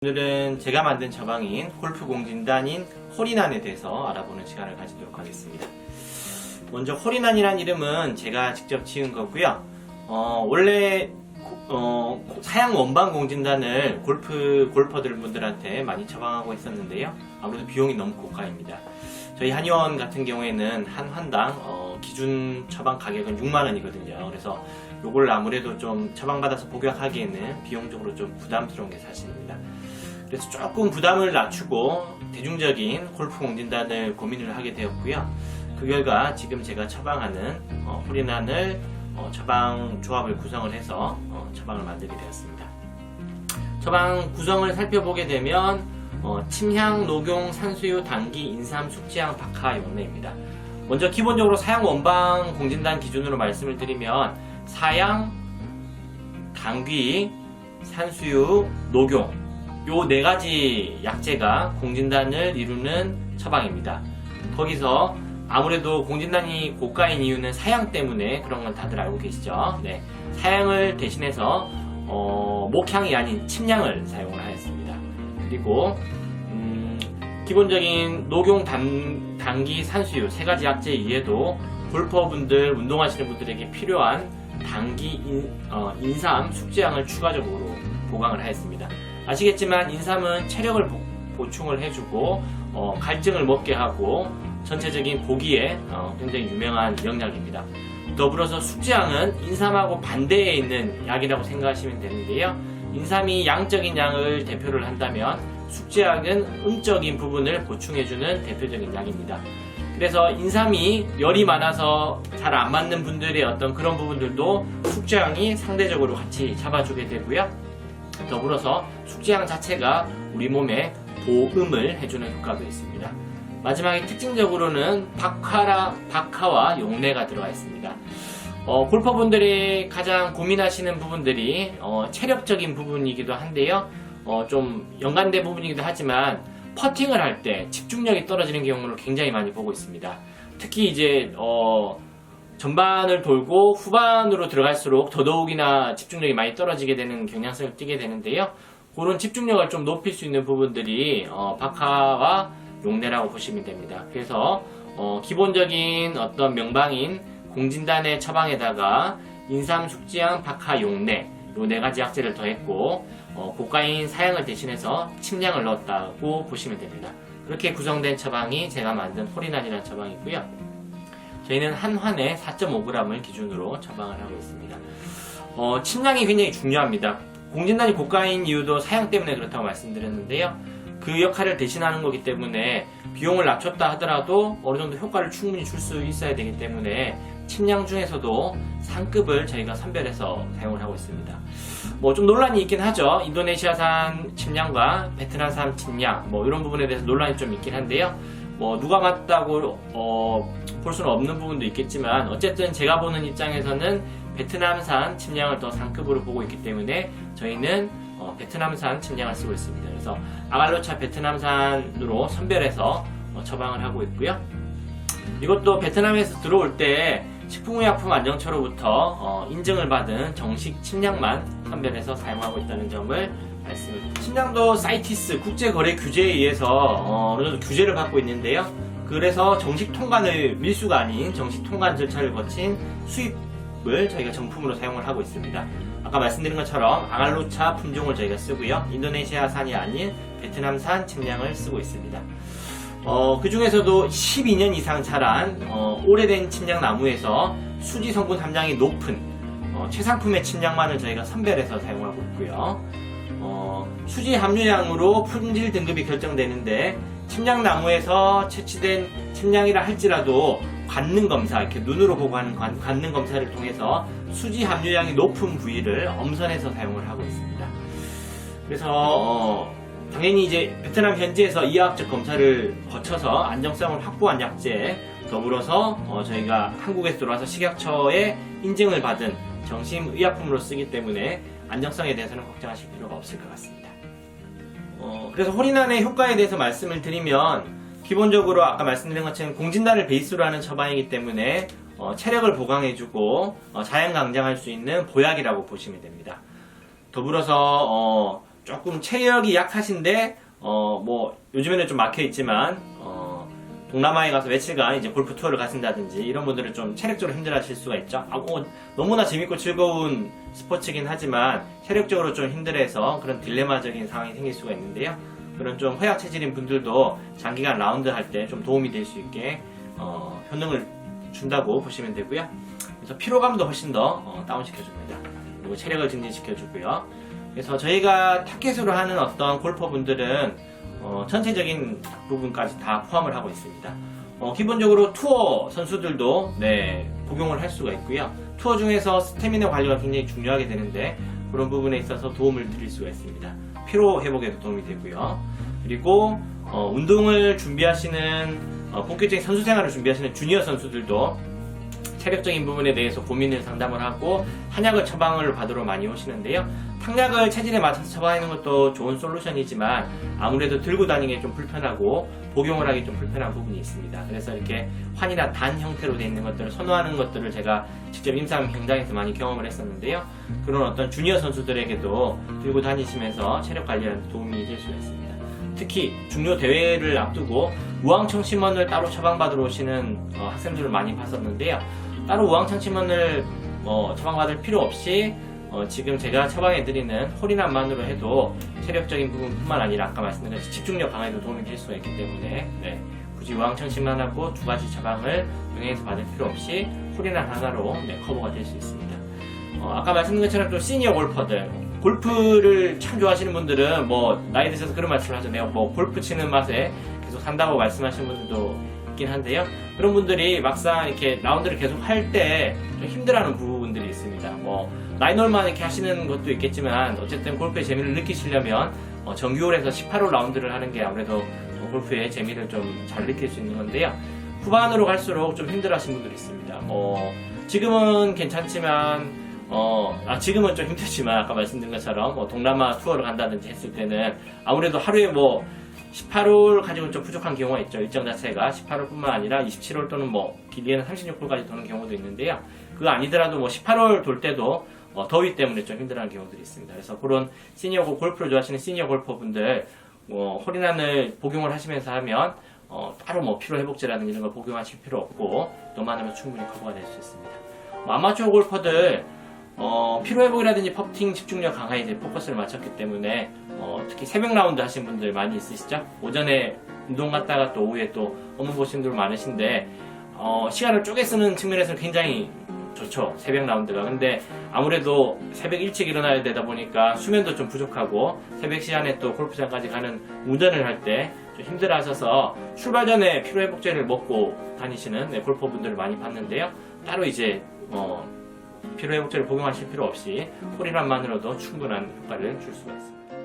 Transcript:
오늘은 제가 만든 처방인 골프 공진단인 홀인원에 대해서 알아보는 시간을 가지도록 하겠습니다. 먼저 홀인원이란 이름은 제가 직접 지은 거고요. 원래 사양 원반 공진단을 골퍼들 분들한테 많이 처방하고 있었는데요. 아무래도 비용이 너무 고가입니다. 저희 한의원 같은 경우에는 한 환당 기준 처방 가격은 6만원이거든요. 그래서 요걸 아무래도 좀 처방받아서 복용하기에는 비용적으로 좀 부담스러운 게 사실입니다. 그래서 조금 부담을 낮추고 대중적인 골프 공진단을 고민을 하게 되었고요. 그 결과 지금 제가 처방하는 홀인원을 처방 조합을 구성을 해서 처방을 만들게 되었습니다. 처방 구성을 살펴보게 되면 침향, 녹용, 산수유, 당귀, 인삼, 숙지향, 박하, 용내입니다. 먼저 기본적으로 사양 원방 공진단 기준으로 말씀을 드리면 사양, 당귀, 산수유, 녹용 요 네 가지 약재가 공진단을 이루는 처방입니다. 거기서 아무래도 공진단이 고가인 이유는 사양 때문에 그런 건 다들 알고 계시죠? 네, 사양을 대신해서 목향이 아닌 침향을 사용을 하였습니다. 그리고 기본적인 녹용, 당귀, 산수유 세 가지 약재 이외에도 골퍼분들, 운동하시는 분들에게 필요한 당귀, 인삼, 숙지향을 추가적으로 보강을 하였습니다. 아시겠지만 인삼은 체력을 보충을 해주고 갈증을 먹게 하고 전체적인 보기에 굉장히 유명한 영약입니다. 더불어서 숙지향은 인삼하고 반대에 있는 약이라고 생각하시면 되는데요. 인삼이 양적인 양을 대표를 한다면 숙지향은 음적인 부분을 보충해주는 대표적인 약입니다. 그래서 인삼이 열이 많아서 잘 안 맞는 분들의 어떤 그런 부분들도 숙지향이 상대적으로 같이 잡아주게 되고요. 더불어서 숙지향 자체가 우리 몸에 보음을 해주는 효과도 있습니다. 마지막에 특징적으로는 박하와 용내가 들어가 있습니다. 골퍼분들이 가장 고민하시는 부분들이 체력적인 부분이기도 한데요. 좀 연관된 부분이기도 하지만 퍼팅을 할 때 집중력이 떨어지는 경우를 굉장히 많이 보고 있습니다. 특히 이제 전반을 돌고 후반으로 들어갈수록 더더욱이나 집중력이 많이 떨어지게 되는 경향성을 띠게 되는데요. 그런 집중력을 좀 높일 수 있는 부분들이 박하와 용내라고 보시면 됩니다. 그래서 기본적인 어떤 명방인 공진단의 처방에다가 인삼, 숙지향, 박하, 용내 요 네 가지 약재를 더했고 고가인 사양을 대신해서 침향을 넣었다고 보시면 됩니다. 그렇게 구성된 처방이 제가 만든 홀인원이라는 처방이고요. 저희는 한 환에 4.5g을 기준으로 처방을 하고 있습니다. 침향이 굉장히 중요합니다. 공진단이 고가인 이유도 사양 때문에 그렇다고 말씀드렸는데요. 그 역할을 대신하는 거기 때문에 비용을 낮췄다 하더라도 어느 정도 효과를 충분히 줄 수 있어야 되기 때문에 침향 중에서도 상급을 저희가 선별해서 사용을 하고 있습니다. 좀 논란이 있긴 하죠. 인도네시아산 침향과 베트남산 침향 이런 부분에 대해서 논란이 좀 있긴 한데요. 누가 맞다고 볼 수는 없는 부분도 있겠지만 어쨌든 제가 보는 입장에서는 베트남산 침향을 더 상급으로 보고 있기 때문에 저희는 베트남산 침향을 쓰고 있습니다. 그래서 아갈로차 베트남산으로 선별해서 처방을 하고 있고요. 이것도 베트남에서 들어올 때 식품의약품안정처로부터 인증을 받은 정식 침향만 선별해서 사용하고 있다는 점을 말씀을 드립니다. 침향도 사이티스 국제거래 규제에 의해서 어느 정도 규제를 받고 있는데요. 그래서 정식 통관을 밀수가 아닌 정식 통관 절차를 거친 수입을 저희가 정품으로 사용을 하고 있습니다. 아까 말씀드린 것처럼 아갈로차 품종을 저희가 쓰고요. 인도네시아산이 아닌 베트남산 침향을 쓰고 있습니다. 그 중에서도 12년 이상 자란 오래된 침향 나무에서 수지 성분 함량이 높은 최상품의 침향만을 저희가 선별해서 사용하고 있고요. 수지 함유량으로 품질 등급이 결정되는데 침향 나무에서 채취된 침향이라 할지라도 관능 검사, 이렇게 눈으로 보고 하는 관능 검사를 통해서 수지 함유량이 높은 부위를 엄선해서 사용을 하고 있습니다. 그래서 당연히 이제 베트남 현지에서 이화학적 검사를 거쳐서 안정성을 확보한 약재, 더불어서 저희가 한국에 들어와서 식약처의 인증을 받은 정심의약품으로 쓰기 때문에 안정성에 대해서는 걱정하실 필요가 없을 것 같습니다. 그래서 홀인원의 효과에 대해서 말씀을 드리면 기본적으로 아까 말씀드린 것처럼 공진단을 베이스로 하는 처방이기 때문에 체력을 보강해주고 자연강장할 수 있는 보약이라고 보시면 됩니다. 더불어서 조금 체력이 약하신데 뭐 요즘에는 좀 막혀 있지만 동남아에 가서 며칠간 이제 골프 투어를 가신다든지 이런 분들은 좀 체력적으로 힘들어하실 수가 있죠. 너무나 재밌고 즐거운 스포츠긴 하지만 체력적으로 좀 힘들어해서 그런 딜레마적인 상황이 생길 수가 있는데요. 그런 좀 허약 체질인 분들도 장기간 라운드 할 때 좀 도움이 될 수 있게 효능을 준다고 보시면 되고요. 그래서 피로감도 훨씬 더 다운시켜줍니다. 그리고 체력을 증진시켜주고요. 그래서 저희가 타켓으로 하는 어떤 골퍼분들은 전체적인 부분까지 다 포함을 하고 있습니다. 기본적으로 투어 선수들도 복용을 할 수가 있고요. 투어 중에서 스태미나 관리가 굉장히 중요하게 되는데 그런 부분에 있어서 도움을 드릴 수가 있습니다. 피로 회복에도 도움이 되고요. 그리고 운동을 준비하시는 본격적인 선수 생활을 준비하시는 주니어 선수들도 체력적인 부분에 대해서 고민을 상담을 하고 한약을 처방을 받으러 많이 오시는데요. 탕약을 체질에 맞춰서 처방하는 것도 좋은 솔루션이지만 아무래도 들고 다니기 좀 불편하고 복용을 하기 좀 불편한 부분이 있습니다. 그래서 이렇게 환이나 단 형태로 되어 있는 것들을 선호하는 것들을 제가 직접 임상 현장에서 많이 경험을 했었는데요. 그런 어떤 주니어 선수들에게도 들고 다니시면서 체력 관리에 도움이 될 수가 있습니다. 특히 중요 대회를 앞두고 우황청심원을 따로 처방받으러 오시는 학생들을 많이 봤었는데요. 따로 우황청심원을 처방받을 필요 없이 지금 제가 처방해드리는 홀인원만으로 해도 체력적인 부분뿐만 아니라 아까 말씀드린 집중력 강화에도 도움이 될 수가 있기 때문에 굳이 우황청심원하고 두 가지 처방을 병행해서 받을 필요 없이 홀인원 하나로 커버가 될 수 있습니다. 아까 말씀드린 것처럼 또 시니어 골퍼들 골프를 참 좋아하시는 분들은 나이 드셔서 그런 말씀을 하잖아요. 골프 치는 맛에 계속 산다고 말씀하시는 분들도 있긴 한데요. 그런 분들이 막상 이렇게 라운드를 계속 할 때 좀 힘들어하는 부분들이 있습니다. 라인홀만 이렇게 하시는 것도 있겠지만 어쨌든 골프의 재미를 느끼시려면 정규홀에서 18홀 라운드를 하는 게 아무래도 골프의 재미를 좀 잘 느낄 수 있는 건데요. 후반으로 갈수록 좀 힘들어하시는 분들이 있습니다. 지금은 괜찮지만 지금은 좀 힘들지만 아까 말씀드린 것처럼 동남아 투어를 간다든지 했을 때는 아무래도 하루에 18홀 가지고는 좀 부족한 경우가 있죠. 일정 자체가 18홀 뿐만 아니라 27홀 또는 길게는 36홀까지 도는 경우도 있는데요. 그거 아니더라도 18홀 돌 때도 더위 때문에 좀 힘들어하는 경우들이 있습니다. 그래서 그런 시니어 골프를 좋아하시는 시니어 골퍼분들 홀인원을 복용을 하시면서 하면 따로 피로회복제라든지 이런 걸 복용하실 필요 없고 너만하면 충분히 커버가 될 수 있습니다. 아마추어 골퍼들 피로회복이라든지 퍼팅 집중력 강화에 이제 포커스를 맞췄기 때문에 특히 새벽 라운드 하신 분들 많이 있으시죠? 오전에 운동 갔다가 또 오후에 또 업무 보시는 분들 많으신데 시간을 쪼개 쓰는 측면에서는 굉장히 좋죠. 새벽 라운드가. 근데 아무래도 새벽 일찍 일어나야 되다 보니까 수면도 좀 부족하고 새벽 시간에 또 골프장까지 가는 운전을 할 때 좀 힘들어 하셔서 출발 전에 피로회복제를 먹고 다니시는 골퍼분들을 많이 봤는데요. 따로 이제 피로회복제를 복용하실 필요 없이 홀인원만으로도 충분한 효과를 줄 수가 있습니다.